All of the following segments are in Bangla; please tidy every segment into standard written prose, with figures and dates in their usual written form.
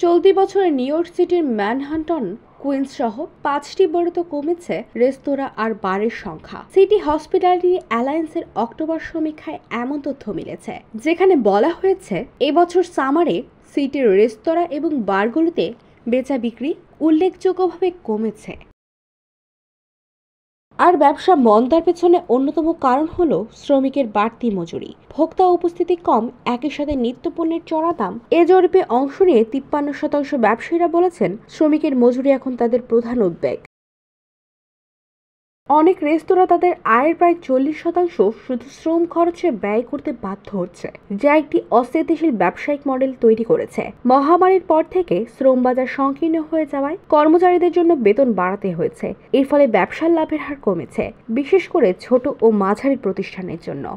চলতি বছরে নিউ ইয়র্ক সিটির ম্যানহাটন কুইন্স সহ 5টি বড়তে কমেছে রেস্তোরাঁ আর বারের সংখ্যা। সিটি হসপিটালিটি অ্যালায়েন্সের অক্টোবর সমীক্ষায় এমন তথ্য মিলেছে, যেখানে বলা হয়েছে এবছর সামারে সিটির রেস্তোরাঁ এবং বারগুলোতে বেচা বিক্রি উল্লেখযোগ্যভাবে কমেছে। আর ব্যবসা মন্দার পেছনে অন্যতম কারণ হলো শ্রমিকের বাড়তি মজুরি, ভোক্তা উপস্থিতি কম, একই সাথে নিত্যপণ্যের চড়া দাম। এ জরিপে অংশ নিয়ে 53% ব্যবসায়ীরা বলেছেন শ্রমিকের মজুরি এখন তাদের প্রধান উদ্বেগ। অনেক রেস্তোরাঁ তাদের আয়ের প্রায় 40% শুধু শ্রম খরচে ব্যয় করতে বাধ্য হচ্ছে, যা একটি অস্থিতিশীল ব্যবসায়িক মডেল তৈরি করেছে। মহামারীর পর থেকে শ্রম বাজার সংকীর্ণ হয়ে যাওয়ায় কর্মচারীদের জন্য বেতন বাড়াতে হয়েছে। এর ফলে ব্যবসার লাভের হার কমেছে, বিশেষ করে ছোট ও মাঝারি প্রতিষ্ঠানের জন্য।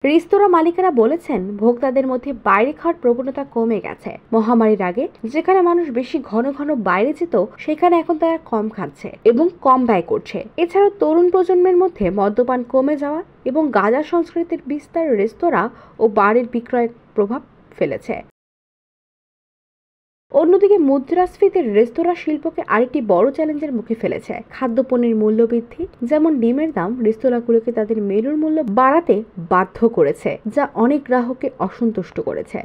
রেস্তোরাঁ মালিকেরা বলেছেন ভোক্তাদের মধ্যে বাইরে খাওয়ার প্রবণতা কমে গেছে। মহামারীর আগে যেখানে মানুষ বেশি ঘন ঘন বাইরে যেত, সেখানে এখন তারা কম খাচ্ছে এবং কম ব্যয় করছে। এছাড়াও তরুণ প্রজন্মের মধ্যে মদ্যপান কমে যাওয়া এবং গাঁজা সংস্কৃতির বিস্তার রেস্তোরাঁ ও বারের বিক্রয়ে প্রভাব ফেলেছে। অন্যদিকে মুদ্রাস্ফীতির রেস্তোরাঁ শিল্পকে আরেকটি বড় চ্যালেঞ্জের মুখে ফেলেছে। খাদ্যপণ্যের মূল্য বৃদ্ধি, যেমন ডিমের দাম, রেস্তোরাঁগুলোকে তাদের মেনুর মূল্য বাড়াতে বাধ্য করেছে, যা অনেক গ্রাহককে অসন্তুষ্ট করেছে।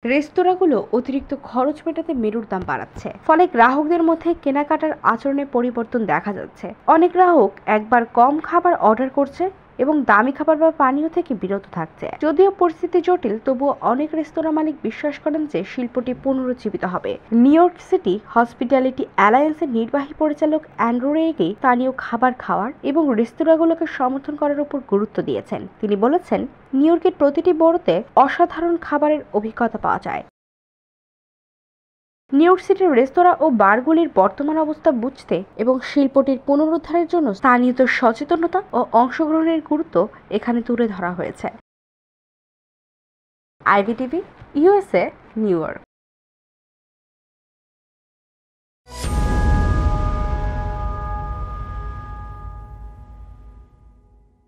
রেস্তোরাঁগুলো অতিরিক্ত খরচ মেটাতে মেনুর দাম বাড়াচ্ছে, ফলে গ্রাহকদের মধ্যে কেনাকাটার আচরণে পরিবর্তন দেখা যাচ্ছে। অনেক গ্রাহক একবার কম খাবার অর্ডার করছে এবং দামি খাবার বা পানীয় থেকে বিরত থাকছে। যদিও পরিস্থিতি জটিল, তবুও অনেক রেস্তোরাঁ মালিক বিশ্বাস করেন যে শিল্পটি পুনরুজ্জীবিত হবে। নিউ ইয়র্ক সিটি হসপিটালিটি অ্যালায়েন্সের নির্বাহী পরিচালক অ্যান্ড্রু রেগে স্থানীয় খাবার খাওয়ার এবং রেস্তোরাঁগুলোকে সমর্থন করার উপর গুরুত্ব দিয়েছেন। তিনি বলেছেন, নিউ ইয়র্কের প্রতিটি বড়তে অসাধারণ খাবারের অভিজ্ঞতা পাওয়া যায়। নিউ ইয়র্ক সিটির রেস্তোরাঁ ও বারগুলির বর্তমান অবস্থা বুঝতে এবং শিল্পটির পুনরুদ্ধারের জন্য স্থানীয়দের সচেতনতা ও অংশগ্রহণের গুরুত্ব এখানে তুলে ধরা হয়েছে। IBTV, USA, new York.